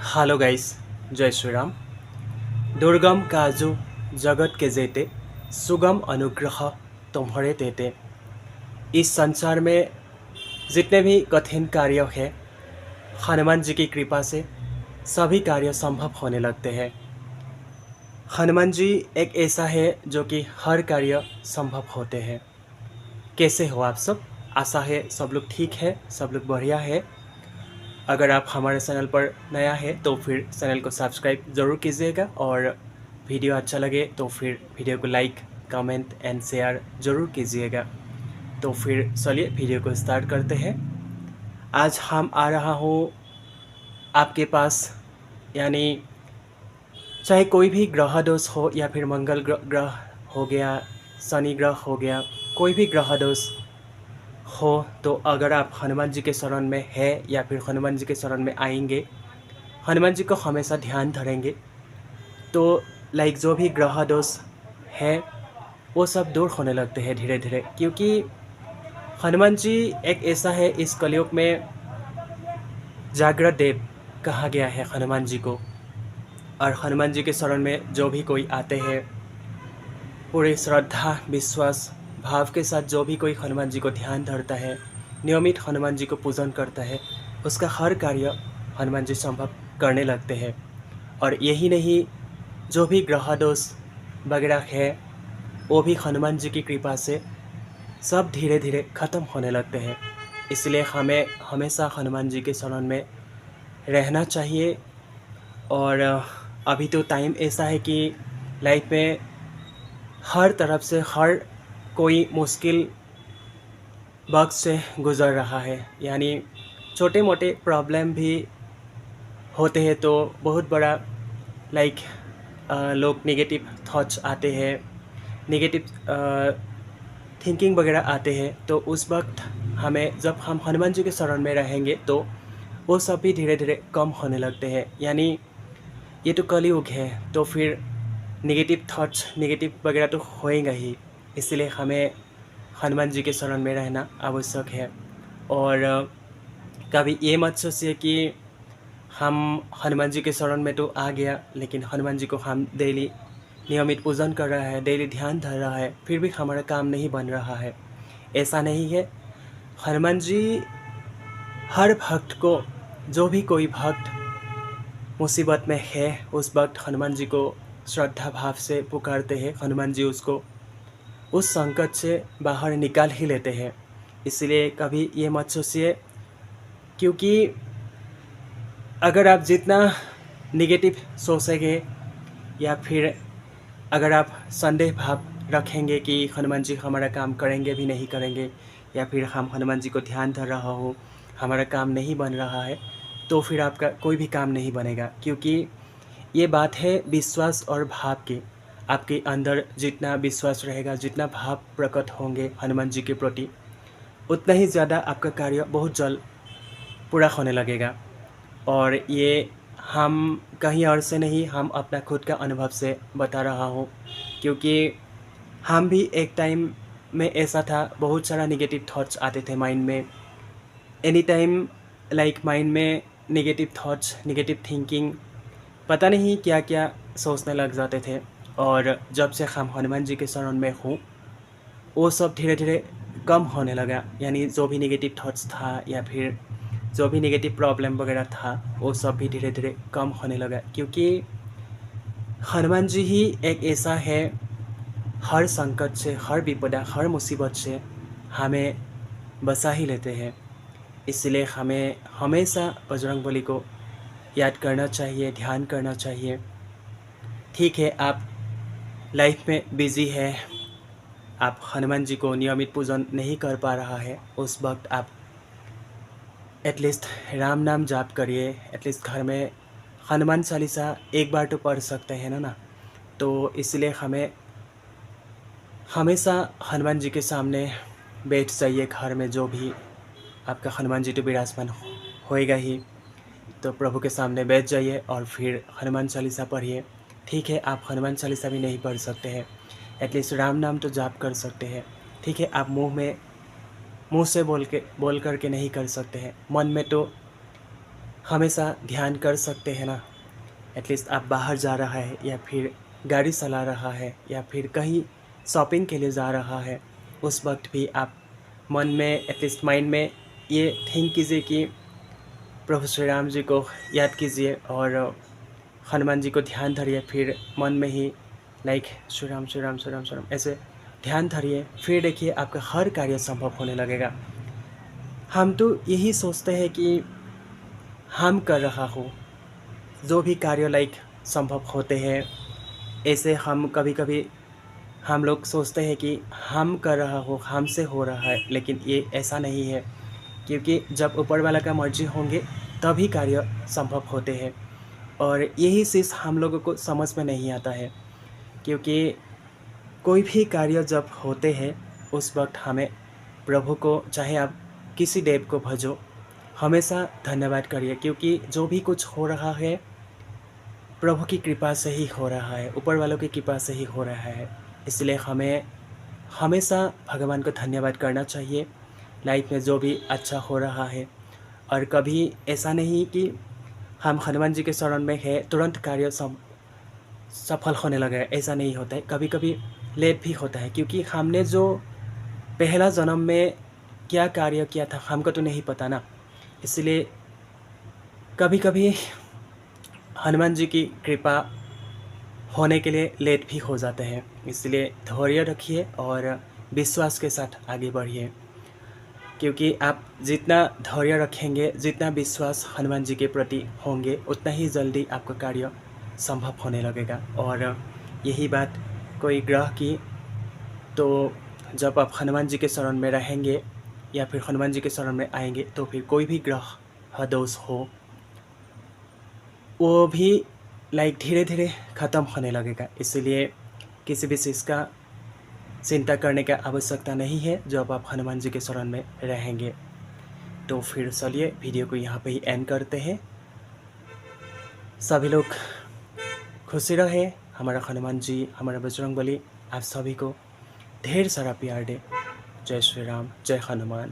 Hello guys. जय श्री राम। दुर्गम काजू जगत के जेते, सुगम अनुग्रह तुम्हारे देते। इस संसार में जितने भी कठिन कार्य है, हनुमान जी की कृपा से सभी कार्य संभव होने लगते हैं। हनुमान जी एक ऐसा है जो कि हर कार्य संभव होते हैं। कैसे हो आप सब? आशा है सब लोग ठीक है, सब लोग बढ़िया है। अगर आप हमारे चैनल पर नया है तो फिर चैनल को सब्सक्राइब ज़रूर कीजिएगा, और वीडियो अच्छा लगे तो फिर वीडियो को लाइक, कमेंट एंड शेयर ज़रूर कीजिएगा। तो फिर चलिए वीडियो को स्टार्ट करते हैं। आज हम आ रहा हूँ आपके पास, यानी चाहे कोई भी ग्रह दोष हो या फिर मंगल ग्रह हो गया, शनि ग्रह हो गया, कोई भी ग्रह दोष हो, तो अगर आप हनुमान जी के शरण में है या फिर हनुमान जी के शरण में आएंगे, हनुमान जी को हमेशा ध्यान धरेंगे, तो जो भी ग्रह दोष है वो सब दूर होने लगते हैं धीरे धीरे। क्योंकि हनुमान जी एक ऐसा है, इस कलयुग में जागृत देव कहा गया है हनुमान जी को। और हनुमान जी के शरण में जो भी कोई आते हैं, पूरे श्रद्धा विश्वास भाव के साथ जो भी कोई हनुमान जी को ध्यान धरता है, नियमित हनुमान जी को पूजन करता है, उसका हर कार्य हनुमान जी संभव करने लगते हैं। और यही नहीं, जो भी ग्रह दोष वगैरह है वो भी हनुमान जी की कृपा से सब धीरे धीरे ख़त्म होने लगते हैं। इसलिए हमें हमेशा हनुमान जी के शरण में रहना चाहिए। और अभी तो टाइम ऐसा है कि लाइफ में हर तरफ से हर कोई मुश्किल वक्त से गुज़र रहा है। यानी छोटे मोटे प्रॉब्लम भी होते हैं तो बहुत बड़ा लाइक लोग नेगेटिव थॉट्स आते हैं, नेगेटिव थिंकिंग वगैरह आते हैं। तो उस वक्त हमें, जब हम हनुमान जी के शरण में रहेंगे तो वो सब भी धीरे धीरे कम होने लगते हैं। यानी ये तो कलयुग है, तो फिर नेगेटिव थॉट्स, नेगेटिव वगैरह तो होएगा ही। इसलिए हमें हनुमान जी के शरण में रहना आवश्यक है। और कभी ये मत सोचिए कि हम हनुमान जी के शरण में तो आ गया, लेकिन हनुमान जी को हम डेली नियमित पूजन कर रहा है, डेली ध्यान धर रहा है, फिर भी हमारा काम नहीं बन रहा है। ऐसा नहीं है। हनुमान जी हर भक्त को, जो भी कोई भक्त मुसीबत में है, उस वक्त हनुमान जी को श्रद्धा भाव से पुकारते हैं, हनुमान जी उसको उस संकट से बाहर निकाल ही लेते हैं। इसलिए कभी ये मत सोचिए, क्योंकि अगर आप जितना निगेटिव सोचेंगे या फिर अगर आप संदेह भाव रखेंगे कि हनुमान जी हमारा काम करेंगे भी नहीं करेंगे, या फिर हम हनुमान जी को ध्यान धर रहा हो, हमारा काम नहीं बन रहा है, तो फिर आपका कोई भी काम नहीं बनेगा। क्योंकि ये बात है विश्वास और भाव की। आपके अंदर जितना विश्वास रहेगा, जितना भाव प्रकट होंगे हनुमान जी के प्रति, उतना ही ज़्यादा आपका कार्य बहुत जल्द पूरा होने लगेगा। और ये हम कहीं और से नहीं, हम अपना खुद का अनुभव से बता रहा हूँ। क्योंकि हम भी एक टाइम में ऐसा था, बहुत सारा नेगेटिव थॉट्स आते थे माइंड में, एनी टाइम माइंड में नेगेटिव थॉट्स, नेगेटिव थिंकिंग, पता नहीं क्या क्या सोचने लग जाते थे। और जब से हम हनुमान जी के शरण में हूँ, वो सब धीरे धीरे कम होने लगा। यानी जो भी नेगेटिव थॉट्स था या फिर जो भी नेगेटिव प्रॉब्लम वगैरह था, वो सब भी धीरे धीरे कम होने लगा। क्योंकि हनुमान जी ही एक ऐसा है, हर संकट से, हर विपदा, हर मुसीबत से हमें बचा ही लेते हैं। इसलिए हमें हमेशा बजरंगबली को याद करना चाहिए, ध्यान करना चाहिए। ठीक है, आप लाइफ में बिजी है, आप हनुमान जी को नियमित पूजन नहीं कर पा रहा है, उस वक्त आप एटलीस्ट राम नाम जाप करिए। एटलीस्ट घर में हनुमान चालीसा एक बार तो पढ़ सकते हैं ना। तो इसलिए हमें हमेशा हनुमान जी के सामने बैठ जाइए। घर में जो भी आपका हनुमान जी तो विराजमान होएगा ही, तो प्रभु के सामने बैठ जाइए और फिर हनुमान चालीसा पढ़िए। ठीक है, आप हनुमान चालीसा भी नहीं पढ़ सकते हैं, एटलीस्ट राम नाम तो जाप कर सकते हैं। ठीक है, आप मुंह से बोल करके नहीं कर सकते हैं, मन में तो हमेशा ध्यान कर सकते हैं ना। एटलीस्ट आप बाहर जा रहा है या फिर गाड़ी चला रहा है या फिर कहीं शॉपिंग के लिए जा रहा है, उस वक्त भी आप मन में एटलीस्ट माइंड में ये थिंक कीजिए कि प्रभु श्री राम जी को याद कीजिए और हनुमान जी को ध्यान धरिए। फिर मन में ही लाइक श्री राम श्री राम श्री राम श्री राम ऐसे ध्यान धरिए। फिर देखिए आपका हर कार्य संभव होने लगेगा। हम तो यही सोचते हैं कि हम कर रहा हो जो भी कार्य लाइक संभव होते हैं, ऐसे हम कभी कभी हम लोग सोचते हैं कि हम कर रहा हो, हमसे हो रहा है, लेकिन ये ऐसा नहीं है। क्योंकि जब ऊपर वाला का मर्जी होंगे तभी कार्य संभव होते हैं। और यही चीज़ हम लोगों को समझ में नहीं आता है। क्योंकि कोई भी कार्य जब होते हैं उस वक्त हमें प्रभु को, चाहे आप किसी देव को भजो, हमेशा धन्यवाद करिए। क्योंकि जो भी कुछ हो रहा है प्रभु की कृपा से ही हो रहा है, ऊपर वालों की कृपा से ही हो रहा है। इसलिए हमें हमेशा भगवान को धन्यवाद करना चाहिए लाइफ में जो भी अच्छा हो रहा है। और कभी ऐसा नहीं कि हम हनुमान जी के शरण में है तुरंत कार्य सफल होने लगे, ऐसा नहीं होता है। कभी कभी लेट भी होता है, क्योंकि हमने जो पहला जन्म में क्या कार्य किया था हमको तो नहीं पता ना। इसलिए कभी कभी हनुमान जी की कृपा होने के लिए लेट भी हो जाते हैं। इसलिए धैर्य रखिए और विश्वास के साथ आगे बढ़िए। क्योंकि आप जितना धैर्य रखेंगे, जितना विश्वास हनुमान जी के प्रति होंगे, उतना ही जल्दी आपका कार्य संभव होने लगेगा। और यही बात कोई ग्रह की, तो जब आप हनुमान जी के शरण में रहेंगे या फिर हनुमान जी के शरण में आएंगे तो फिर कोई भी ग्रह दोष हो वो भी लाइक धीरे धीरे ख़त्म होने लगेगा। इसलिए किसी भी चीज़ का चिंता करने का आवश्यकता नहीं है जब आप हनुमान जी के शरण में रहेंगे। तो फिर चलिए वीडियो को यहाँ पे ही एंड करते हैं। सभी लोग खुशी रहे। हमारा हनुमान जी, हमारा बजरंगबली आप सभी को ढेर सारा प्यार दे। जय श्री राम, जय हनुमान।